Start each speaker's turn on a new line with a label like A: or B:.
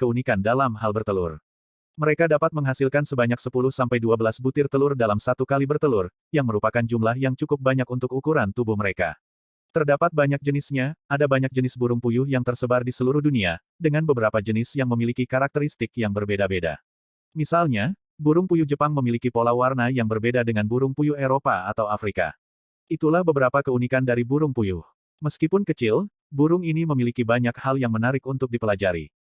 A: keunikan dalam hal bertelur. Mereka dapat menghasilkan sebanyak 10-12 butir telur dalam satu kali bertelur, yang merupakan jumlah yang cukup banyak untuk ukuran tubuh mereka. Terdapat banyak jenisnya, ada banyak jenis burung puyuh yang tersebar di seluruh dunia, dengan beberapa jenis yang memiliki karakteristik yang berbeda-beda. Misalnya, burung puyuh Jepang memiliki pola warna yang berbeda dengan burung puyuh Eropa atau Afrika. Itulah beberapa keunikan dari burung puyuh. Meskipun kecil, burung ini memiliki banyak hal yang menarik untuk dipelajari.